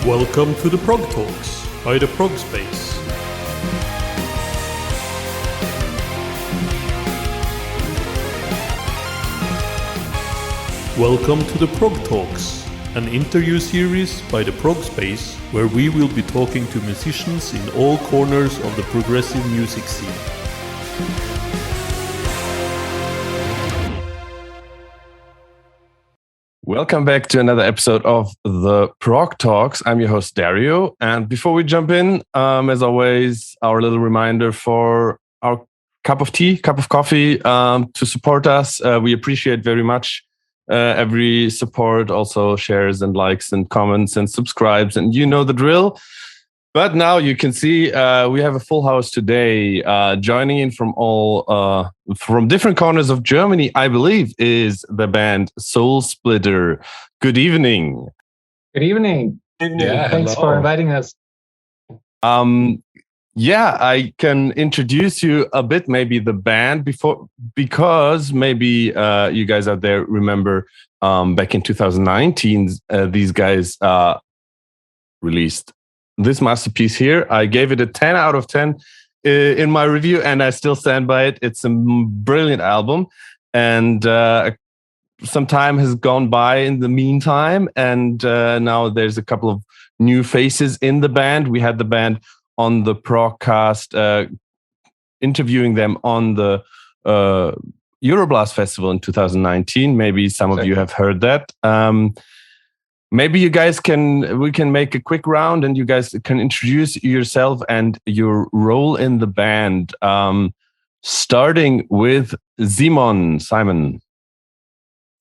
Welcome to the Progtalks by the Progspace. Welcome to the Progtalks, an interview series by the Progspace where we will be talking to musicians in all corners of the progressive music scene. Welcome back to another episode of the Progtalks. I'm your host, Dario. And before we jump in, as always, our little reminder for our cup of tea, cup of coffee to support us. We appreciate very much every support, also shares and likes and comments and subscribes. And you know the drill. But now you can see we have a full house today. Joining in from different corners of Germany, I believe, is the band Soulsplitter. Good evening. Good evening. Yeah, thanks for inviting us. Yeah, I can introduce you a bit, maybe the band because maybe you guys out there remember back in 2019, these guys released this masterpiece here. I gave it a 10 out of 10 in my review, and I still stand by it. It's a brilliant album, and some time has gone by in the meantime, and now there's a couple of new faces in the band. We had the band on the Progcast, interviewing them on the Euroblast Festival in 2019. Maybe some of you have heard that. Maybe we can make a quick round and you guys can introduce yourself and your role in the band. Starting with Simon.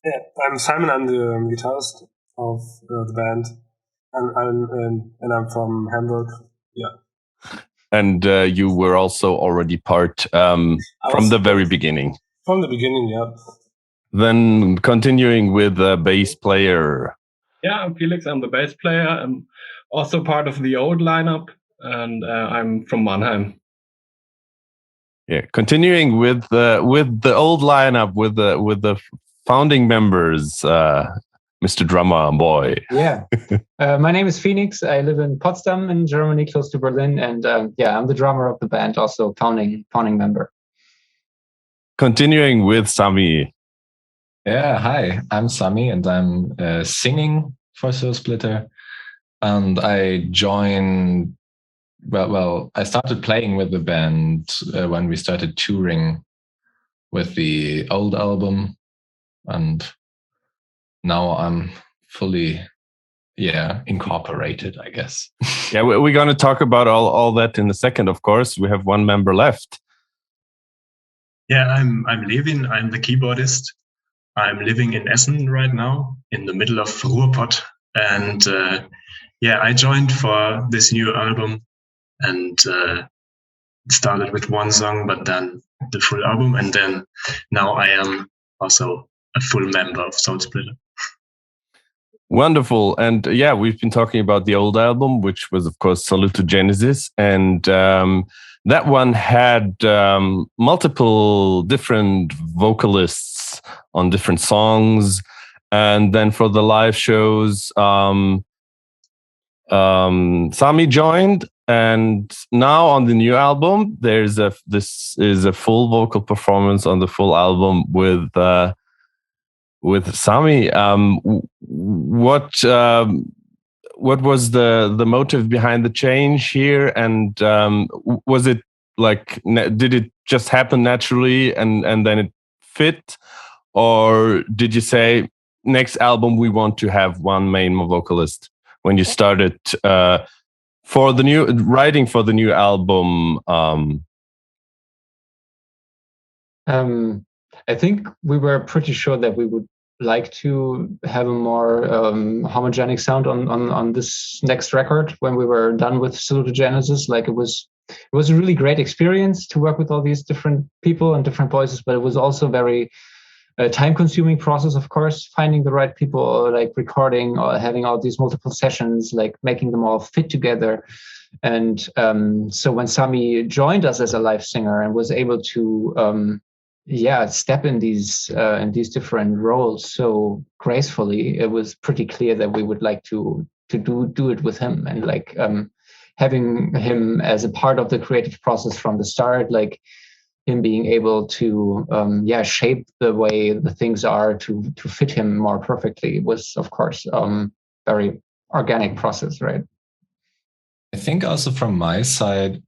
Yeah, I'm Simon. I'm the guitarist of the band, and I'm from Hamburg. Yeah. And you were also already part from the very beginning. From the beginning, yeah. Then continuing with the bass player. Yeah, I'm Felix. I'm the bass player. I'm also part of the old lineup, and I'm from Mannheim. Yeah, continuing with the old lineup, with the founding members, Mr. Drummer Boy. Yeah, my name is Fenix. I live in Potsdam in Germany, close to Berlin, and I'm the drummer of the band, also founding member. Continuing with Sami. Yeah, hi, I'm Sami and I'm singing for Soulsplitter. And I joined, I started playing with the band when we started touring with the old album. And now I'm fully, incorporated, I guess. Yeah, we're going to talk about all that in a second, of course. We have one member left. Yeah, I'm Levin. I'm the keyboardist. I'm living in Essen right now, in the middle of Ruhrpott. And I joined for this new album and started with one song, but then the full album. And then now I am also a full member of Soulsplitter. Wonderful. And we've been talking about the old album, which was, of course, Salutogenesis. And that one had multiple different vocalists on different songs. And then for the live shows, Sami joined. And now on the new album, this is a full vocal performance on the full album with Sami. What was the motive behind the change here? And was it like, did it just happen naturally and then it fit? Or did you say, next album, we want to have one main vocalist when you started writing for the new album? I think we were pretty sure that we would like to have a more homogenic sound on this next record when we were done with Salutogenesis. Like it was a really great experience to work with all these different people and different voices, but it was also very time-consuming process, of course, finding the right people, like recording or having all these multiple sessions, like making them all fit together. And so when Sami joined us as a live singer and was able to step in these different roles so gracefully, it was pretty clear that we would like to do it with him, and like having him as a part of the creative process from the start, like him being able to shape the way the things are to fit him more perfectly was, of course, very organic process, right? I think also from my side,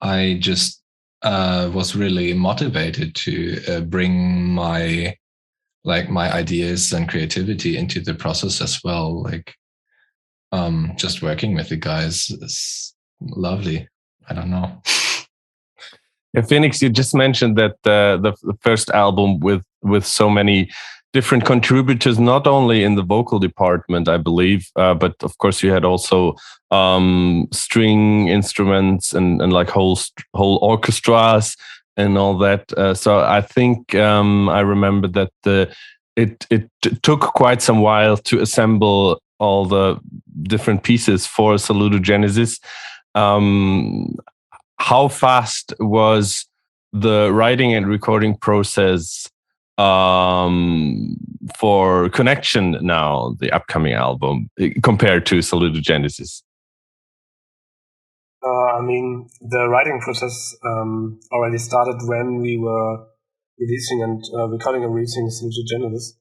I just was really motivated to bring my ideas and creativity into the process as well. Like just working with the guys is lovely. I don't know. Yeah, Fenix, you just mentioned that the first album with so many different contributors, not only in the vocal department, I believe, but of course you had also string instruments and like whole orchestras and all that. So I think I remember that it took quite some while to assemble all the different pieces for Salutogenesis. How fast was the writing and recording process for Connection now, the upcoming album, compared to Salutogenesis? I mean, the writing process already started when we were releasing and recording and releasing Salutogenesis.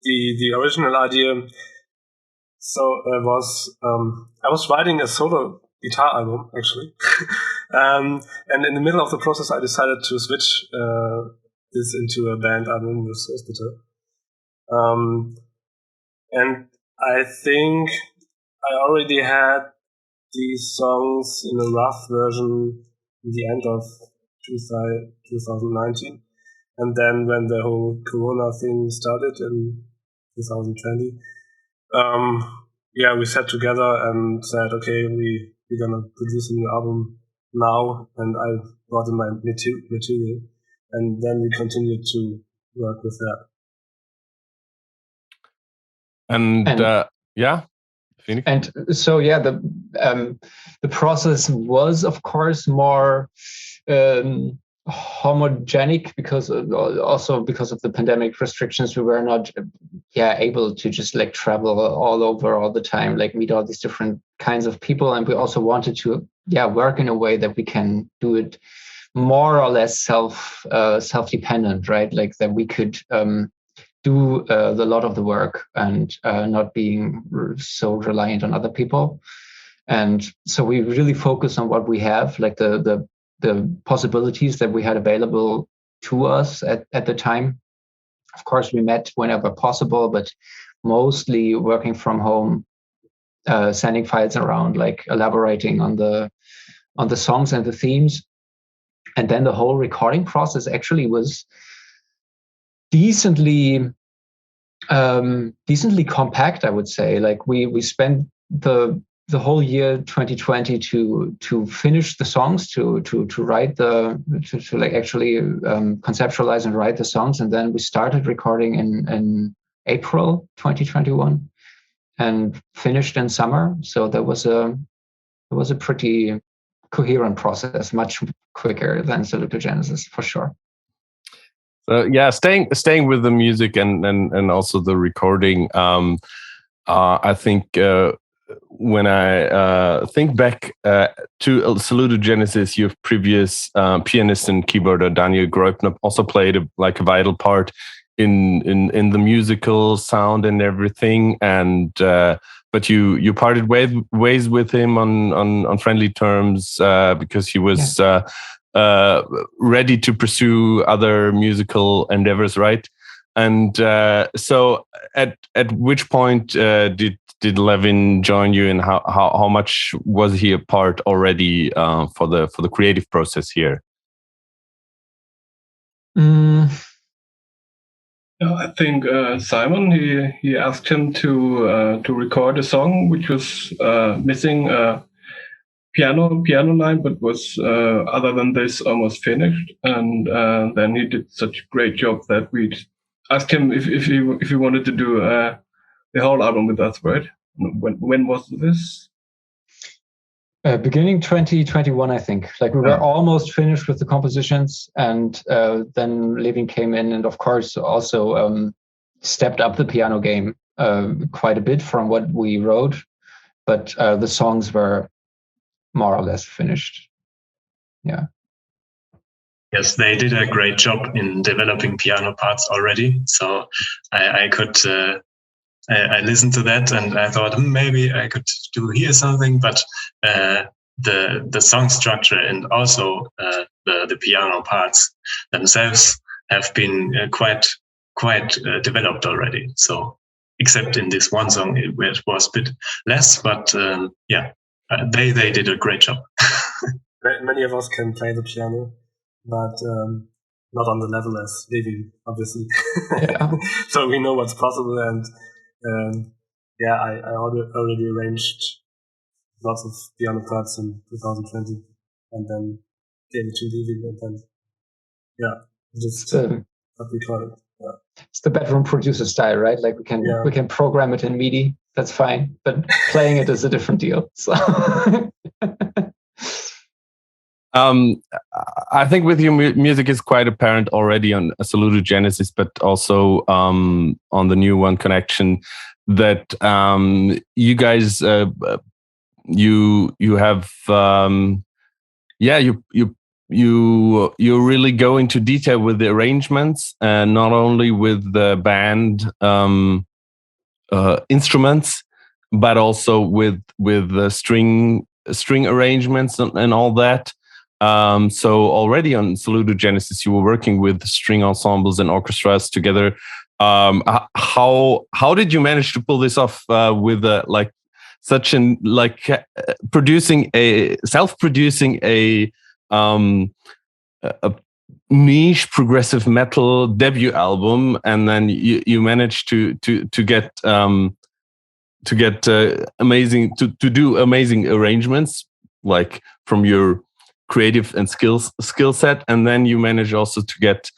The original idea, was I was writing a solo guitar album actually, and in the middle of the process, I decided to switch this into a band album with Soulsplitter. And I think I already had these songs in a rough version in the end of 2019. And then when the whole Corona thing started in 2020, we sat together and said, okay, we're gonna produce a new album now, and I brought in my material, and then we continued to work with that. And Phoenix? And so the process was, of course, more homogenic because of the pandemic restrictions. We were not able to just like travel all over all the time, like meet all these different kinds of people, and we also wanted to work in a way that we can do it more or less self-dependent, right? Like that we could do a lot of the work and not being so reliant on other people. And so we really focus on what we have, like the possibilities that we had available to us at the time. Of course, we met whenever possible, but mostly working from home, sending files around, like elaborating on the songs and the themes. And then the whole recording process actually was decently compact, I would say. Like we spent the whole year 2020 to finish the songs, to write to actually conceptualize and write the songs, and then we started recording in April 2021 and finished in summer. So it was a pretty coherent process, much quicker than Salutogenesis for sure. So staying with the music and also the recording, I think when I think back to Salutogenesis, your previous pianist and keyboarder Daniel Greupner also played a vital part in the musical sound and everything. And but you parted ways with him on friendly terms because he was ready to pursue other musical endeavors, right? And so at which point did Levin join you, and how much was he a part already for the creative process here? I think Simon he asked him to record a song which was missing a piano line, but was other than this almost finished. And then he did such a great job that we asked him if he wanted to do the whole album with us, right? When was this? Beginning 2021, I think. Like we were almost finished with the compositions, and then Levin came in and of course also stepped up the piano game quite a bit from what we wrote, but the songs were more or less finished. Yeah. Yes, they did a great job in developing piano parts already. So I could, I listened to that and I thought maybe I could do here something, but the song structure and also the piano parts themselves have been quite developed already. So except in this one song, it was a bit less, but they did a great job. Many of us can play the piano, but not on the level as Levi, obviously. Yeah. So we know what's possible, and I already arranged lots of piano parts in 2020, and then gave it to Levi, and then just what we call it. Yeah. It's the bedroom producer style, right? Like we can program it in MIDI, that's fine, but playing it is a different deal. So. I think with your music is quite apparent already on Salutogenesis, but also on the new one, Connection, that you guys you have you really go into detail with the arrangements, and not only with the band instruments, but also with the string arrangements and all that. So already on Salutogenesis, you were working with string ensembles and orchestras together. How did you manage to pull this off with self-producing a niche progressive metal debut album, and then you managed to get amazing to do amazing arrangements, like from your creative and skill set, and then you manage also to get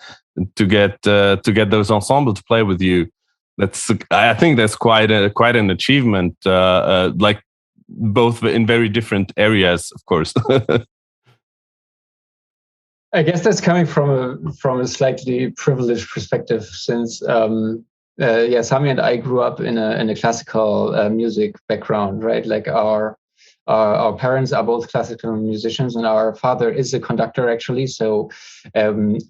those ensembles to play with you. I think that's quite an achievement, like both in very different areas, of course. I guess that's coming from a slightly privileged perspective, since Sami and I grew up in a classical music background, right? Like our parents are both classical musicians, and our father is a conductor, actually. So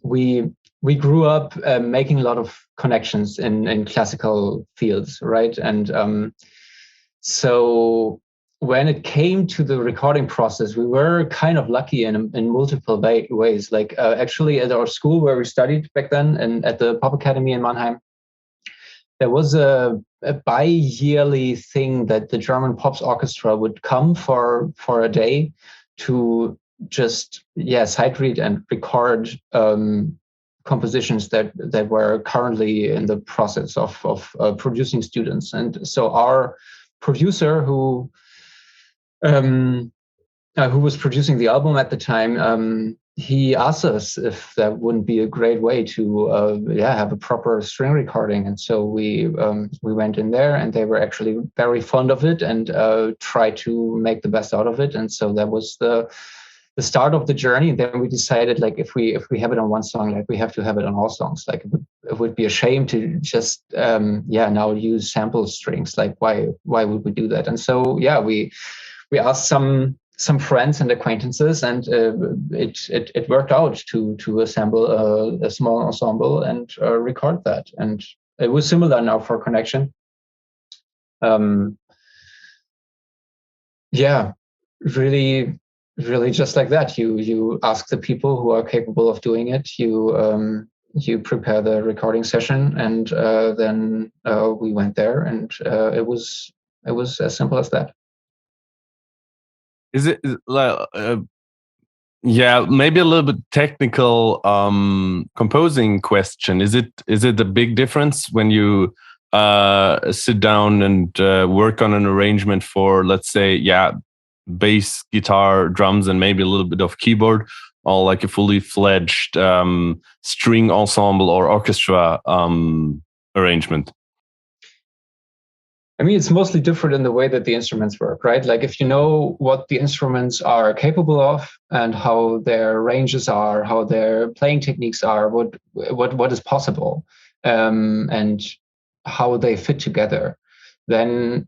we grew up making a lot of connections in classical fields, right? And so when it came to the recording process, we were kind of lucky in multiple ways. Like actually at our school where we studied back then, and at the Pop Academy in Mannheim, there was a bi-yearly thing that the German Pops Orchestra would come for a day to just sight read and record compositions that were currently in the process of producing students. And so our producer, who was producing the album at the time, he asked us if that wouldn't be a great way to have a proper string recording. And so we went in there, and they were actually very fond of it and tried to make the best out of it. And so that was the start of the journey. And then we decided, like, if we have it on one song, like, we have to have it on all songs. Like, it would be a shame to just now use sample strings. Like, why would we do that? And so we asked some friends and acquaintances, and it worked out to assemble a small ensemble and record that. And it was similar now for Connection. Really just like that. You ask the people who are capable of doing it. You prepare the recording session, and then we went there, and it was as simple as that. Is it maybe a little bit technical composing question? Is it a big difference when you sit down and work on an arrangement for, let's say, bass, guitar, drums, and maybe a little bit of keyboard, or like a fully fledged string ensemble or orchestra arrangement? I mean, it's mostly different in the way that the instruments work, right? Like, if you know what the instruments are capable of and how their ranges are, how their playing techniques are, what is possible, and how they fit together, then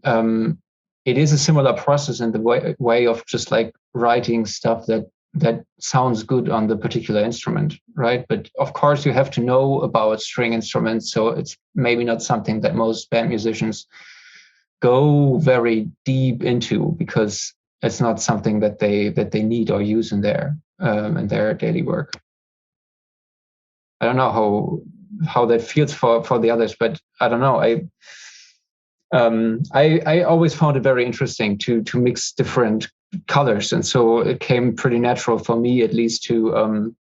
it is a similar process in the way of just like writing stuff that sounds good on the particular instrument, right? But of course, you have to know about string instruments, so it's maybe not something that most band musicians go very deep into, because it's not something that they need or use in their daily work. I don't know how that feels for the others, but I don't know. I always found it very interesting to mix different colors, and so it came pretty natural for me, at least, to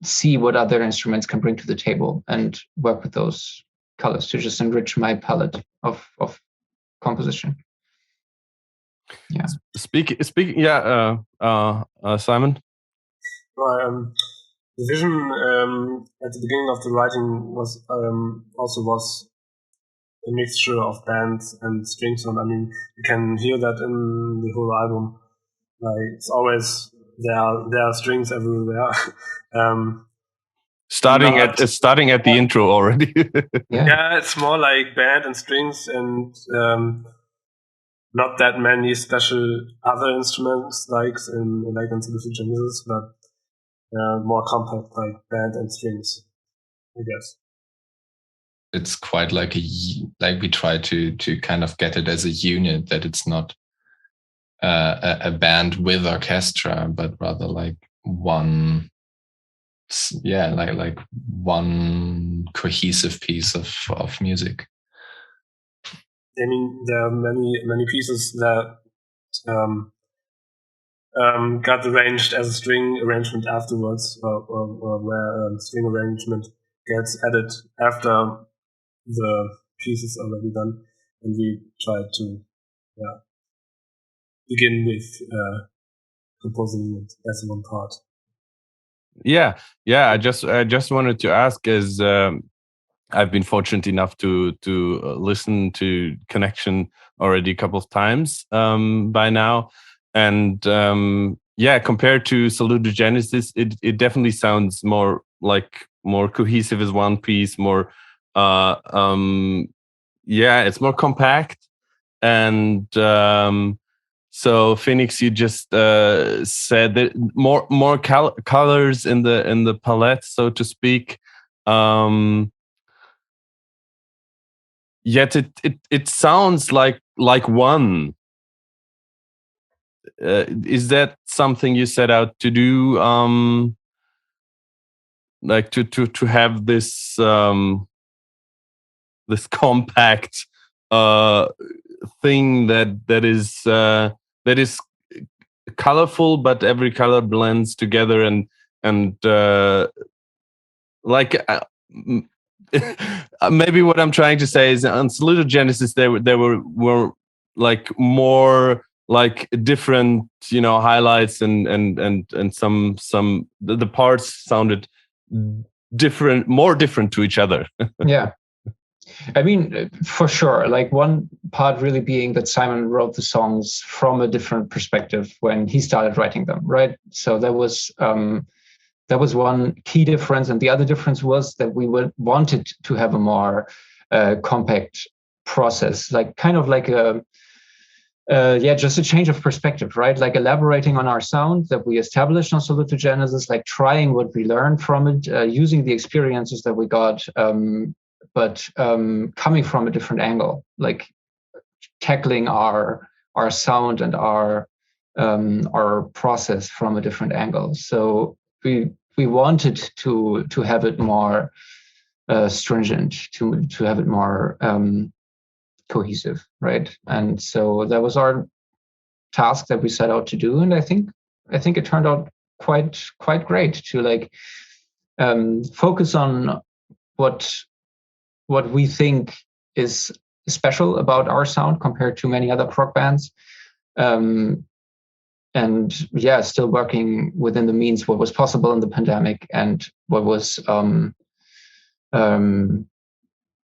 see what other instruments can bring to the table and work with those colors to just enrich my palette of composition. Yeah. Speaking. Yeah. Simon. Well, the vision at the beginning of the writing was a mixture of bands and string sound. I mean, you can hear that in the whole album. Like, it's always there are strings everywhere. Starting at the intro already. Yeah, it's more like band and strings, and not that many special other instruments like in Salutogenesis, but more compact, like band and strings, I guess. It's quite like we try to kind of get it as a unit, that it's not a band with orchestra, but rather like one, like one cohesive piece of music. I mean, there are many pieces that got arranged as a string arrangement afterwards, or where string arrangement gets added after the piece is already done, and we try to begin with composing it as one part. Yeah. I just wanted to ask, as I've been fortunate enough to listen to Connection already a couple of times by now, and compared to Salutogenesis, it definitely sounds more cohesive as one piece, more it's more compact. And so Fenix, you just said that more colors in the palette, so to speak. Yet it sounds like one. Is that something you set out to do? Like to have this this compact thing that is colorful, but every color blends together, and maybe what I'm trying to say is, on Salutogenesis there were like more like different, highlights and some the parts sounded different, more different to each other. Yeah. I mean, for sure, like one part really being that Simon wrote the songs from a different perspective when he started writing them, right? So that was one key difference. And the other difference was that we wanted to have a more compact process, like kind of like just a change of perspective, right? Like elaborating on our sound that we established on Salutogenesis, like trying what we learned from it, using the experiences that we got, but coming from a different angle, like tackling our sound and our process from a different angle. So we wanted to have it more stringent, to have it more cohesive, right? And so that was our task that we set out to do, and I think it turned out quite great to like focus on what we think is special about our sound compared to many other prog bands, and still working within the means what was possible in the pandemic and what was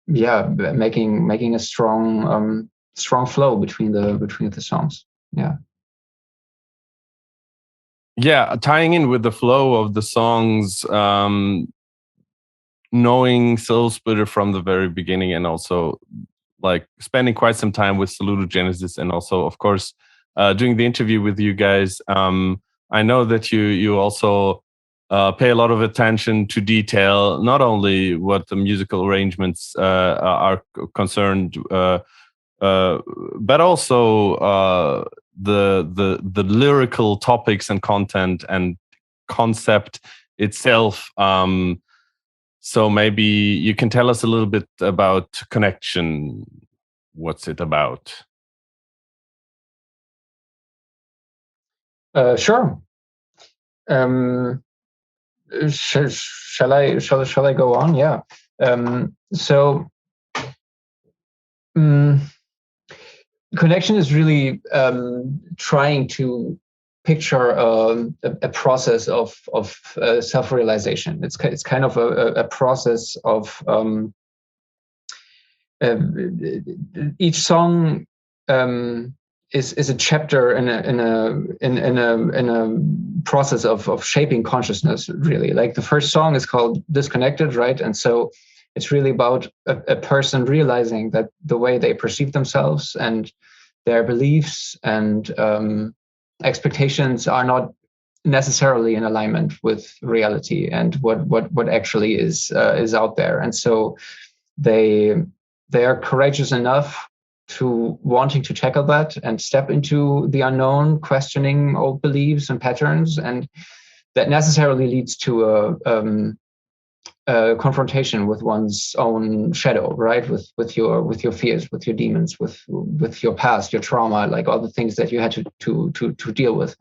making a strong flow between the songs. Tying in with the flow of the songs, knowing Soulsplitter from the very beginning, and also like spending quite some time with Salutogenesis, and also, of course, doing the interview with you guys, I know that you also pay a lot of attention to detail, not only what the musical arrangements are concerned, but also the lyrical topics and content and concept itself. So maybe you can tell us a little bit about Connection. What's it about? Sure. Shall I go on? Yeah. Connection is really trying to picture a process of self-realization. It's kind of a process of each song is a chapter in a process of shaping consciousness. Really, like the first song is called Disconnected, right? And so it's really about a person realizing that the way they perceive themselves and their beliefs and expectations are not necessarily in alignment with reality and what actually is out there. And so they are courageous enough to wanting to tackle that and step into the unknown, questioning old beliefs and patterns, and that necessarily leads to a confrontation with one's own shadow, right? With your fears, with your demons, with your past, your trauma, like all the things that you had to deal with.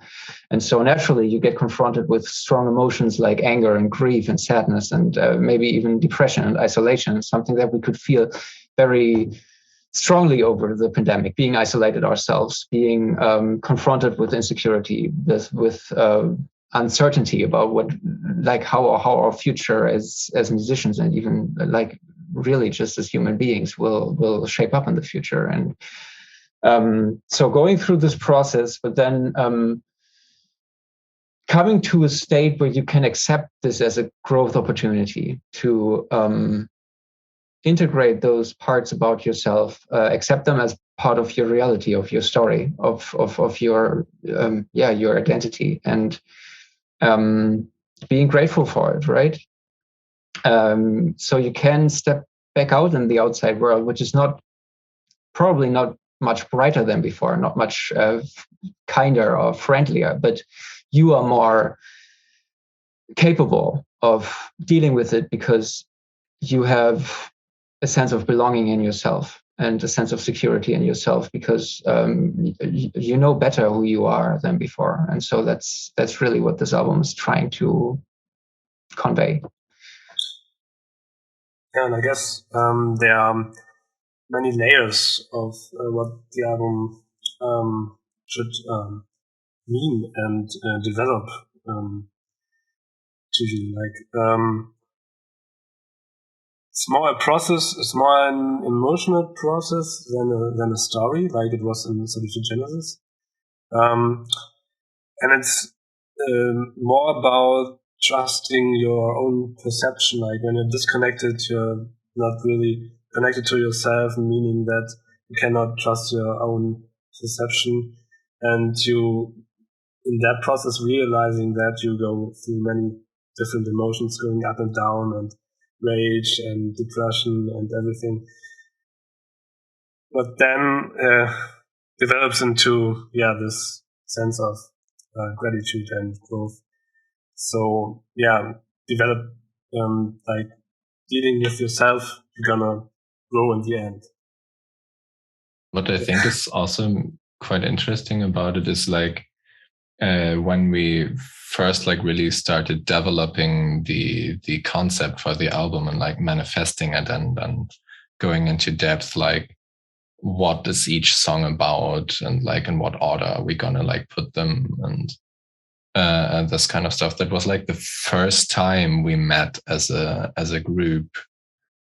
And so naturally you get confronted with strong emotions like anger and grief and sadness and maybe even depression and isolation, something that we could feel very strongly over the pandemic, being isolated ourselves, being confronted with insecurity, with uncertainty about how our future as musicians and even like really just as human beings will shape up in the future. And so going through this process, but then coming to a state where you can accept this as a growth opportunity to integrate those parts about yourself, accept them as part of your reality, of your story, of your your identity, and being grateful for it, right? So you can step back out in the outside world, which is probably not much brighter than before, not much kinder or friendlier, but you are more capable of dealing with it because you have a sense of belonging in yourself and a sense of security in yourself because you know better who you are than before. And so that's really what this album is trying to convey. Yeah, and I guess there are many layers of what the album should mean and develop to you. Like it's more a process, it's more an emotional process than a story, like it was in Salutogenesis. And it's more about trusting your own perception. Like when you're disconnected, you're not really connected to yourself, meaning that you cannot trust your own perception. And you, in that process, realizing that you go through many different emotions going up and down, and rage and depression and everything. But then develops into this sense of gratitude and growth. So develop like dealing with yourself, you're gonna grow in the end. What I think is also quite interesting about it is like when we first like really started developing the concept for the album and like manifesting it and going into depth, like what is each song about and like in what order are we gonna like put them and this kind of stuff. That was like the first time we met as a group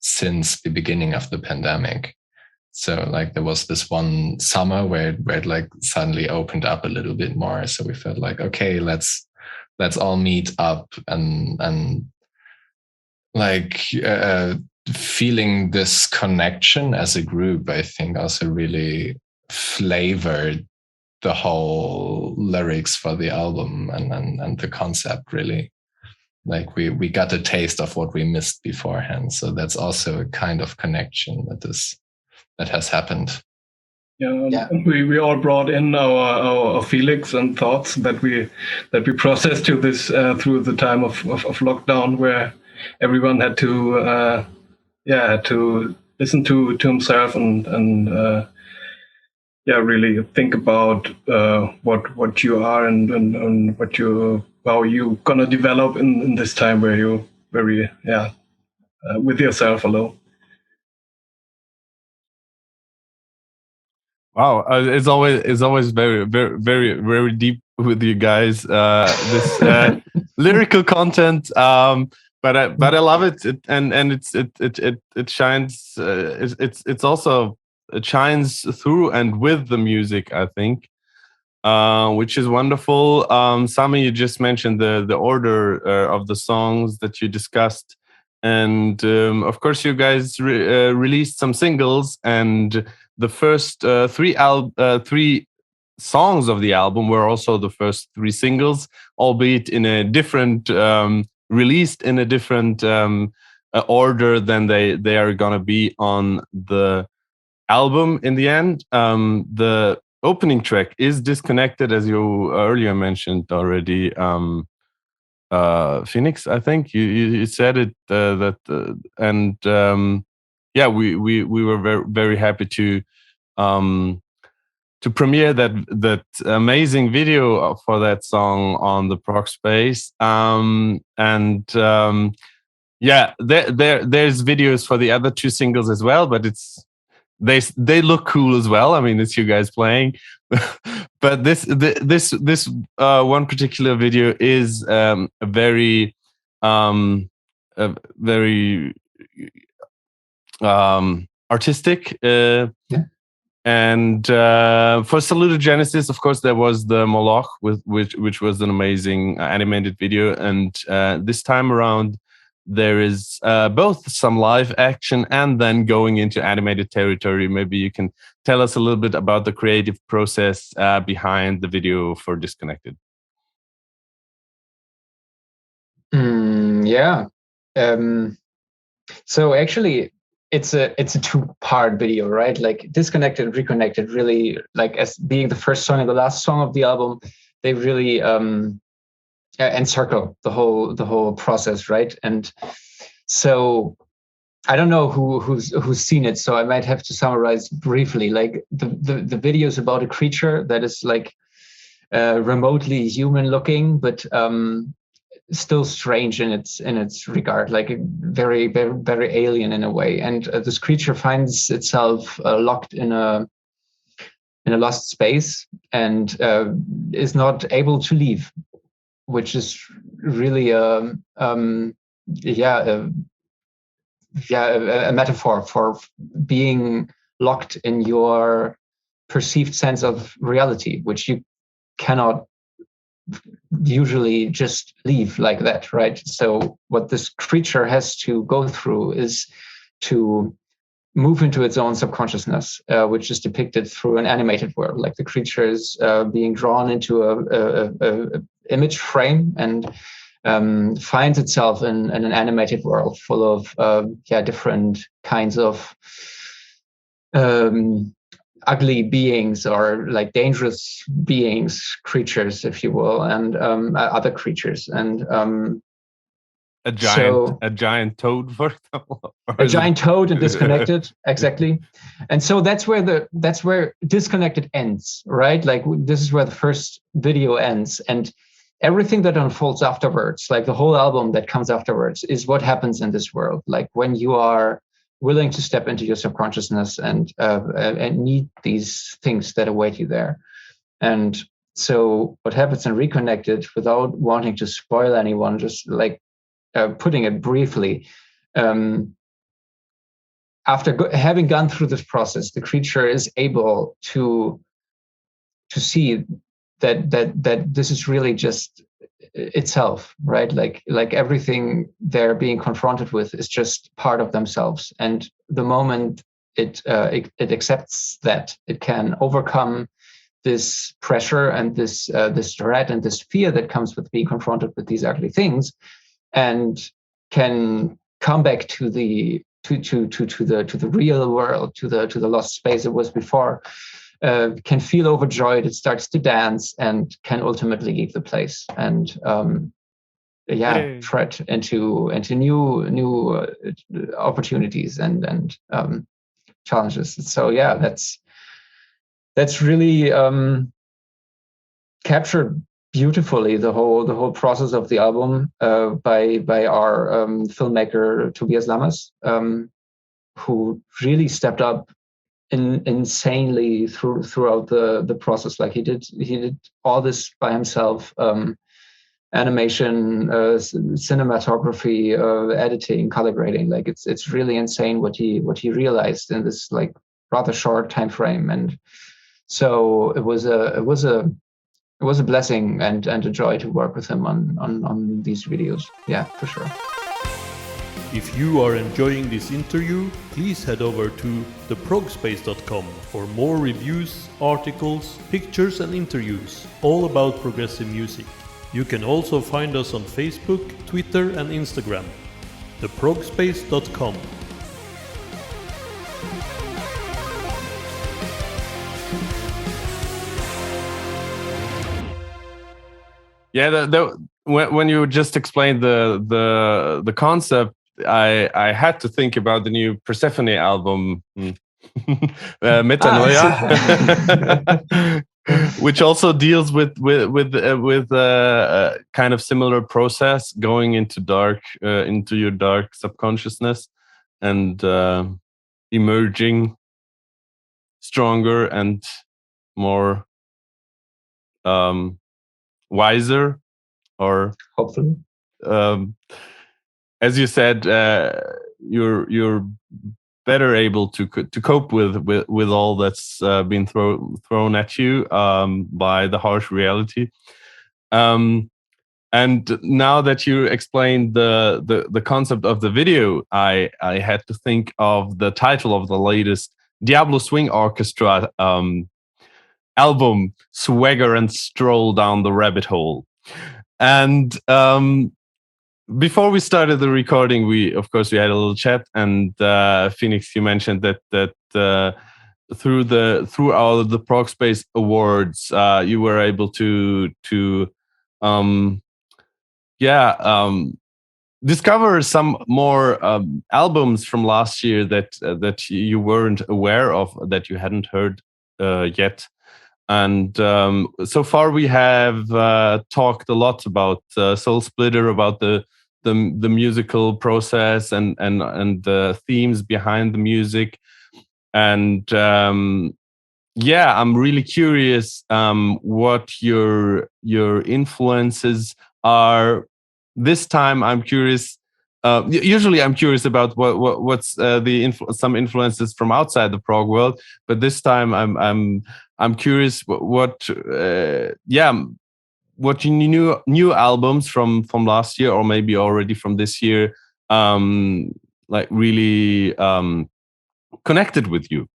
since the beginning of the pandemic. So like there was this one summer where it like suddenly opened up a little bit more. So we felt like, okay, let's all meet up and like feeling this connection as a group, I think also really flavored the whole lyrics for the album and the concept, really. Like we got a taste of what we missed beforehand. So that's also a kind of connection that has happened. Yeah. We all brought in our feelings and thoughts that we processed to this through the time of lockdown, where everyone had to listen to himself and really think about what you are and how you gonna develop in this time where you very with yourself alone. Wow, it's always very, very, very, very deep with you guys. This lyrical content, but I love it. It shines. It's also, it shines through and with the music, I think, which is wonderful. Sami, you just mentioned the order of the songs that you discussed, and of course, you guys released some singles, and the first three songs of the album were also the first three singles, albeit in a different released in a different order than they are gonna be on the album in the end. The opening track is Disconnected, as you earlier mentioned already. Fenix, I think you said it we were very, very happy to premiere that amazing video for that song on the Progspace. There's videos for the other two singles as well, but they look cool as well. I mean, it's you guys playing, but this one particular video is very artistic. And for Salutogenesis, of course, there was the Moloch, which was an amazing animated video, and this time around there is both some live action and then going into animated territory. Maybe you can tell us a little bit about the creative process behind the video for Disconnected. So actually, it's a two-part video, right? Like Disconnected and Reconnected, really, like as being the first song and the last song of the album, they really encircle the whole process, right? And so I don't know who's seen it, so I might have to summarize briefly. Like the video is about a creature that is like remotely human looking, but still strange in its regard, like very, very, very alien in a way. And this creature finds itself locked in a lost space and is not able to leave, which is really a metaphor for being locked in your perceived sense of reality, which you cannot usually just leave like that, right? So what this creature has to go through is to move into its own subconsciousness, which is depicted through an animated world. Like the creature is being drawn into a image frame and finds itself in an animated world full of different kinds of ugly beings, or like dangerous beings, creatures, if you will, and other creatures, and a giant toad, for example. A giant toad in Disconnected, exactly. And so that's where Disconnected ends, right? Like this is where the first video ends, and everything that unfolds afterwards, like the whole album that comes afterwards, is what happens in this world. Like when you are willing to step into your subconsciousness and meet these things that await you there. And so what happens in Reconnected, without wanting to spoil anyone, just like putting it briefly, after having gone through this process, the creature is able to see that this is really just itself, right? Like everything they're being confronted with is just part of themselves, and the moment it accepts that, it can overcome this pressure and this threat and this fear that comes with being confronted with these ugly things, and can come back to the real world, to the lost space it was before. Can feel overjoyed, it starts to dance, and can ultimately leave the place and tread into new opportunities and challenges. So yeah, that's really captured beautifully the whole process of the album by our filmmaker Tobias Lammers, who really stepped up insanely throughout the process. Like he did all this by himself. Animation, cinematography, editing, color grading. Like it's really insane what he realized in this like rather short time frame. And so it was a blessing and a joy to work with him on these videos. Yeah, for sure. If you are enjoying this interview, please head over to theprogspace.com for more reviews, articles, pictures and interviews, all about progressive music. You can also find us on Facebook, Twitter and Instagram. theprogspace.com. Yeah, when you just explained the concept, I had to think about the new Persephone album, Metanoia, which also deals with kind of similar process, going into your dark subconsciousness and emerging stronger and more wiser, or hopefully. As you said, you're better able to cope with all that's been thrown at you by the harsh reality. And now that you explained the concept of the video, I had to think of the title of the latest Diablo Swing Orchestra album, Swagger and Stroll Down the Rabbit Hole. And before we started the recording, we had a little chat, and Fenix, you mentioned that through all of the Progspace awards, you were able to discover some more albums from last year that you weren't aware of, that you hadn't heard yet. And so far we have talked a lot about Soulsplitter, about the musical process and the themes behind the music. And I'm really curious what your influences are. This time I'm curious. Usually I'm curious about what's some influences from outside the prog world, but this time I'm curious what new albums from last year, or maybe already from this year, like really connected with you.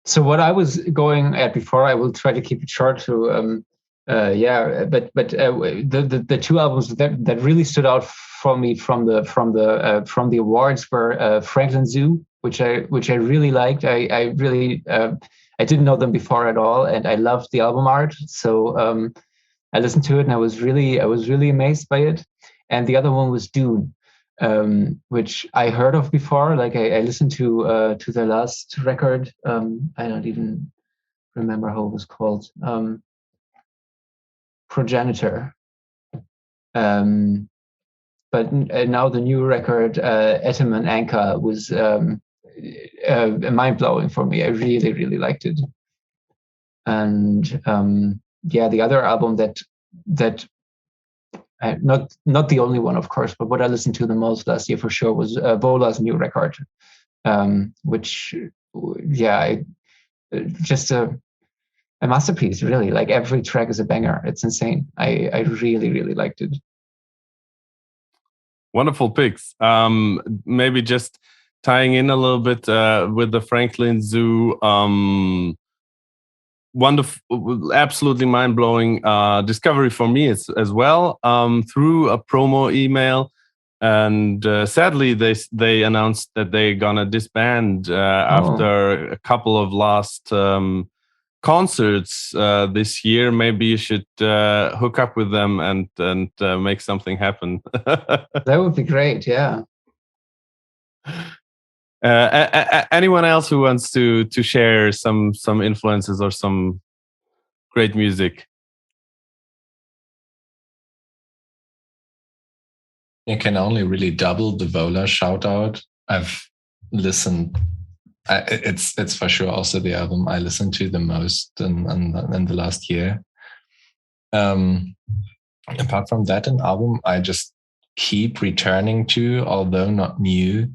So what I was going at before, I will try to keep it short to but the two albums that really stood out for me from the awards were Franklin Zoo, which I really liked. I really I didn't know them before at all, and I loved the album art. So I listened to it and I was really amazed by it. And the other one was Dune, which I heard of before. Like I listened to their last record. I don't even remember how it was called. Progenitor. But now the new record, Etem and Anka, was mind-blowing for me. I really liked it. And the other album that not the only one, of course, but what I listened to the most last year for sure was Vola's new record, which just a masterpiece, really. Like every track is a banger. It's insane. I really, really liked it. Wonderful picks. Maybe just tying in a little bit with the Franklin Zoo. Wonderful, absolutely mind-blowing discovery for me as well through a promo email. And sadly, they announced that they're gonna disband after a couple of last concerts this year. Maybe you should hook up with them and make something happen. That would be great. Yeah. Anyone else who wants to share some influences or some great music? You can only really double the Vola shout out. I've listened. It's for sure also the album I listened to the most in the last year. Apart from that, an album I just keep returning to, although not new,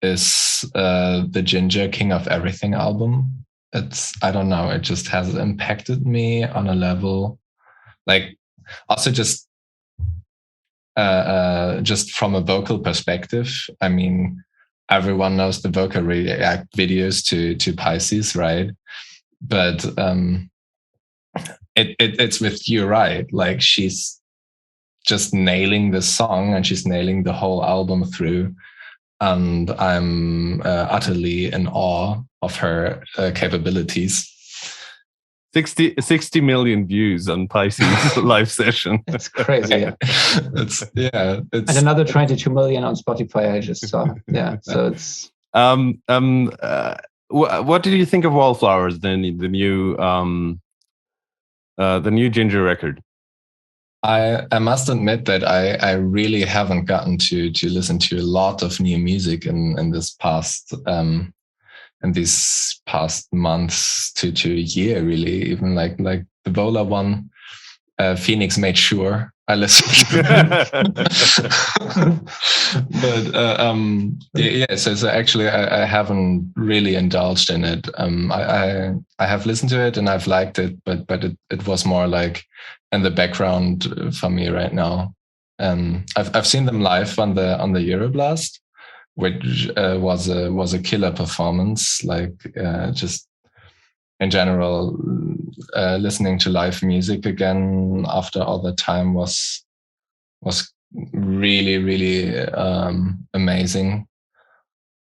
is the Ginger King of Everything album. I don't know, it just has impacted me on a level, like also just from a vocal perspective. I mean, everyone knows the vocal react videos to Pisces, right? But it's with you, right? Like she's just nailing the song and she's nailing the whole album through. And I'm utterly in awe of her capabilities. 60 million views on Pisces live session. That's crazy. Yeah. And another 22 million on Spotify I just saw. Yeah. So it's what did you think of Wallflowers, the new Ginger record? I must admit that I really haven't gotten to listen to a lot of new music in this past in these past months to a year, really. Even like the Vola one, Phoenix made sure I listened to. But yeah, so actually I haven't really indulged in it. I have listened to it and I've liked it, but it was more like in the background for me right now. I've seen them live on the Euroblast, which was a killer performance. Like just in general, listening to live music again after all the time was really, really amazing.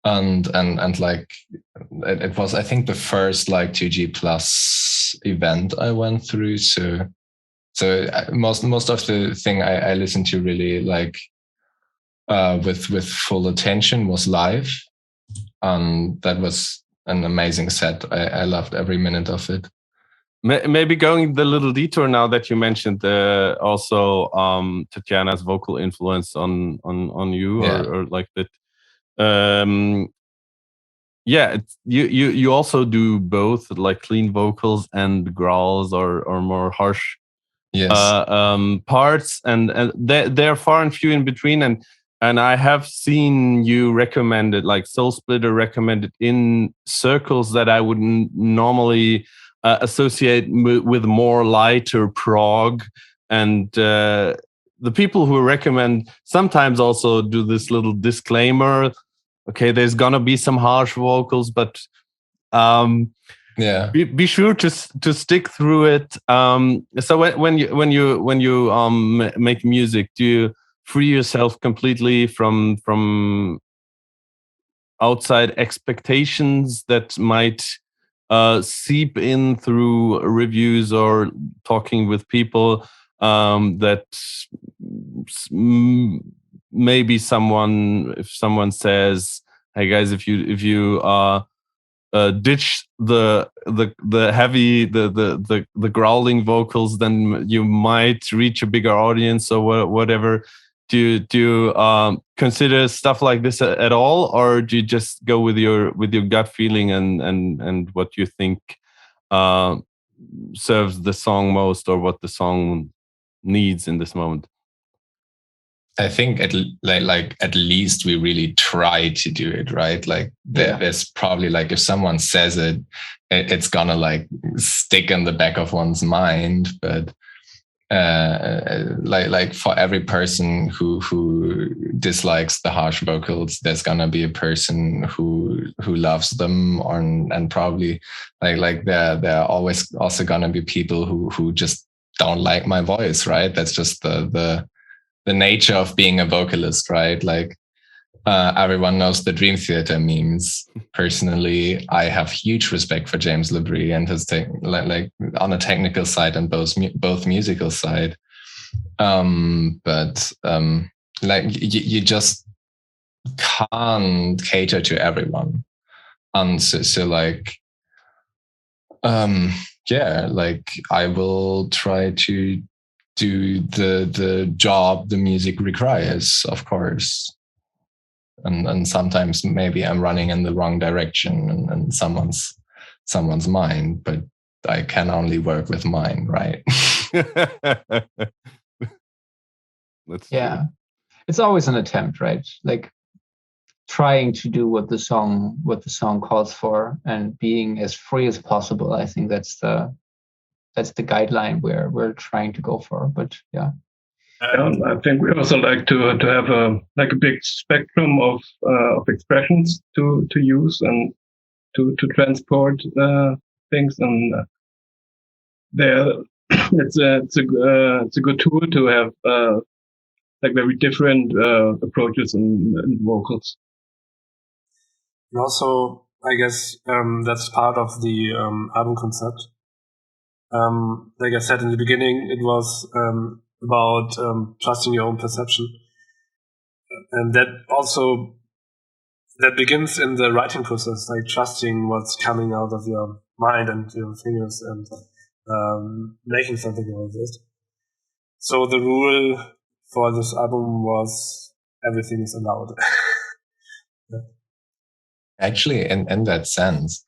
And like it was, I think, the first like 2G Plus event I went through. So most of the thing I listened to really like with full attention was live, and that was an amazing set. I loved every minute of it. Maybe going the little detour now that you mentioned also Tatjana's vocal influence on you, Yeah. or like that. Yeah, you also do both, like clean vocals and growls or more harsh parts, and they're far and few in between. And I have seen you recommended, like Soulsplitter recommended in circles that I wouldn't normally associate with more lighter prog. And the people who recommend sometimes also do this little disclaimer. Okay, there's gonna be some harsh vocals, but be sure to stick through it. So when you make music, do you free yourself completely from outside expectations that might seep in through reviews or talking with people that maybe if someone says, hey guys, if you ditch the heavy the growling vocals, then you might reach a bigger audience or whatever. Do you consider stuff like this at all, or do you just go with your gut feeling and what you think serves the song most, or what the song needs in this moment? I think at least we really try to do it, right? Like there's probably like if someone says it, it's gonna like stick in the back of one's mind. But like for every person who dislikes the harsh vocals, there's gonna be a person who loves them, and probably like there are always also gonna be people who just don't like my voice, right? That's just the nature of being a vocalist, right? Like everyone knows the Dream Theater memes. Personally, I have huge respect for James Labrie and his like on a technical side and both musical side. But like you just can't cater to everyone, and so like like I will try to do the job the music requires, of course. And sometimes maybe I'm running in the wrong direction and someone's mind, but I can only work with mine, right? Yeah. It's always an attempt, right? Like trying to do what the song calls for and being as free as possible. I think that's the guideline we're trying to go for. But yeah. I think we also like to have a big spectrum of expressions to use and to transport things, and it's a good tool to have like very different approaches in vocals. And also, I guess that's part of the album concept. Like I said in the beginning, it was about trusting your own perception, and that begins in the writing process, like trusting what's coming out of your mind and your fingers and making something out of it. So the rule for this album was everything is allowed. Yeah. Actually, in that sense,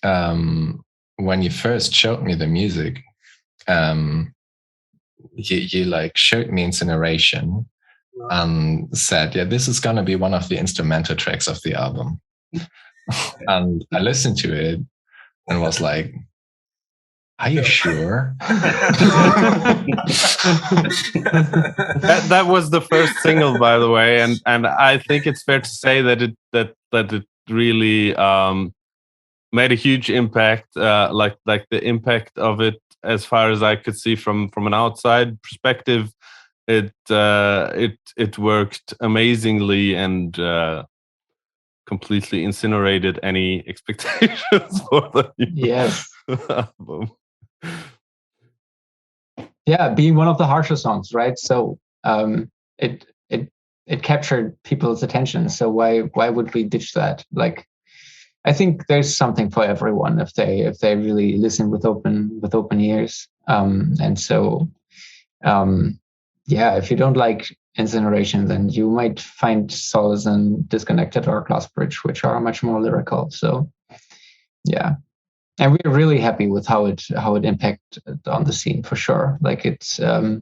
when you first showed me the music, you like showed me Incineration and said, this is going to be one of the instrumental tracks of the album. And I listened to it and was like, are you sure? That was the first single, by the way, and I think it's fair to say that it really made a huge impact, like the impact of it, as far as I could see from an outside perspective, it worked amazingly and completely incinerated any expectations for the album. Yeah, being one of the harsher songs, right? So it captured people's attention. So why would we ditch that? Like, I think there's something for everyone if they really listen with open ears. And so, if you don't like Incineration, then you might find solace in Disconnected or Glass Bridge, which are much more lyrical. So, yeah, and we're really happy with how it impacted on the scene for sure. Like it's, we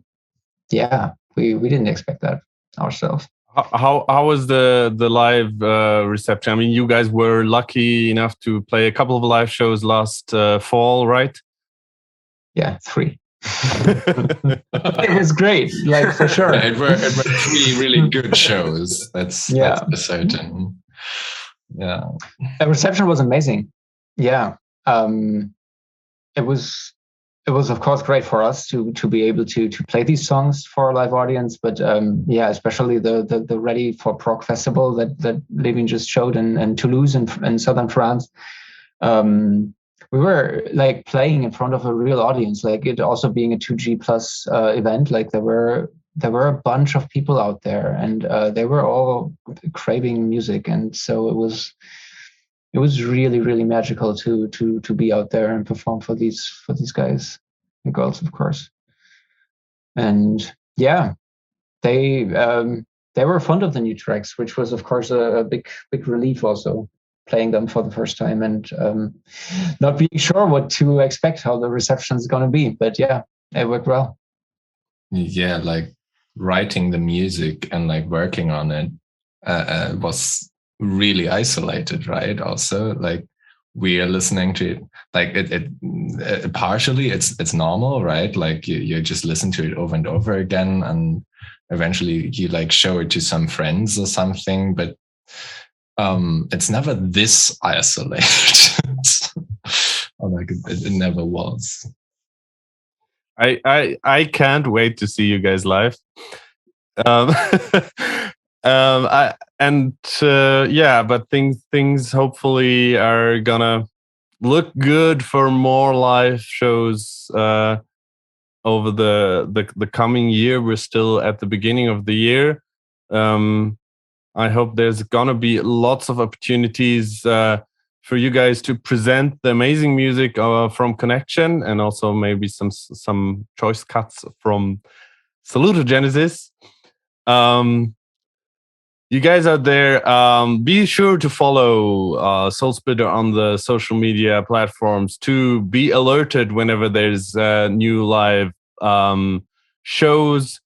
didn't expect that ourselves. How was the live reception? I mean, you guys were lucky enough to play a couple of live shows last fall, right? Yeah, 3. It was great, like for sure. It were 3 really good shows. That's for certain. Yeah, the reception was amazing. Yeah, it was of course great for us to be able to play these songs for a live audience, but especially the Ready for Prog festival that Levin just showed in Toulouse in southern France. We were like playing in front of a real audience, like it also being a 2G plus event. Like there were a bunch of people out there, and they were all craving music, and so it was really, really magical to be out there and perform for these guys and girls, of course. And yeah, they were fond of the new tracks, which was of course a big relief also, playing them for the first time and not being sure what to expect, how the reception is going to be. But yeah, it worked well. Yeah, like writing the music and like working on it was really isolated, right? Also, like we are listening to it, like it partially it's normal, right? Like you just listen to it over and over again, and eventually you like show it to some friends or something, but it's never this isolated. Or like it never was. I can't wait to see you guys live. But things hopefully are gonna look good for more live shows over the coming year. We're still at the beginning of the year. I hope there's gonna be lots of opportunities for you guys to present the amazing music from Connection, and also maybe some choice cuts from Salutogenesis. You guys out there, be sure to follow Soulsplitter on the social media platforms to be alerted whenever there's new live shows.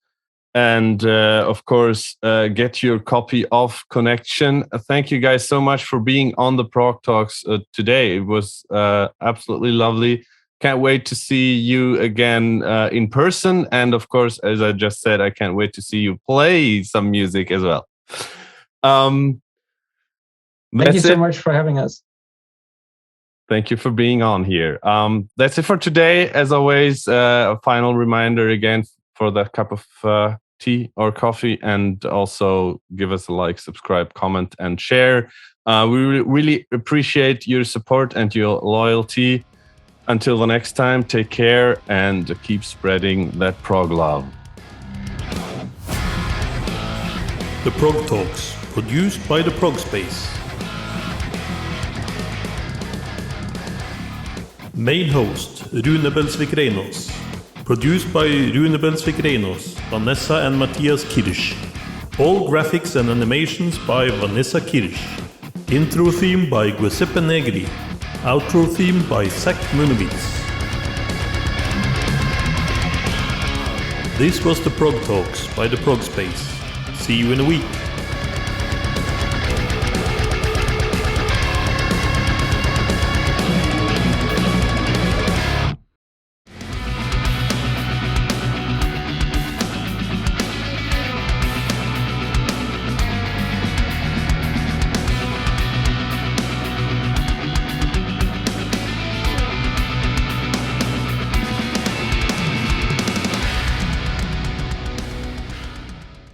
And of course, get your copy of Connection. Thank you guys so much for being on the Progtalks today. It was absolutely lovely. Can't wait to see you again in person. And of course, as I just said, I can't wait to see you play some music as well. Thank you so much for having us. Thank you for being on here. That's it for today. As always, a final reminder again for that cup of tea or coffee, and also give us a like, subscribe, comment, and share. We really appreciate your support and your loyalty. Until the next time, take care and keep spreading that prog love. The Progtalks, produced by the Progspace. Main host, Rune Belsvik-Reinås. Produced by Rune Belsvik-Reinås, Vanessa and Matthias Kirsch. All graphics and animations by Vanessa Kirsch. Intro theme by Giuseppe Negri. Outro theme by Zach Munowitz. This was the Progtalks by the Progspace. See you in a week.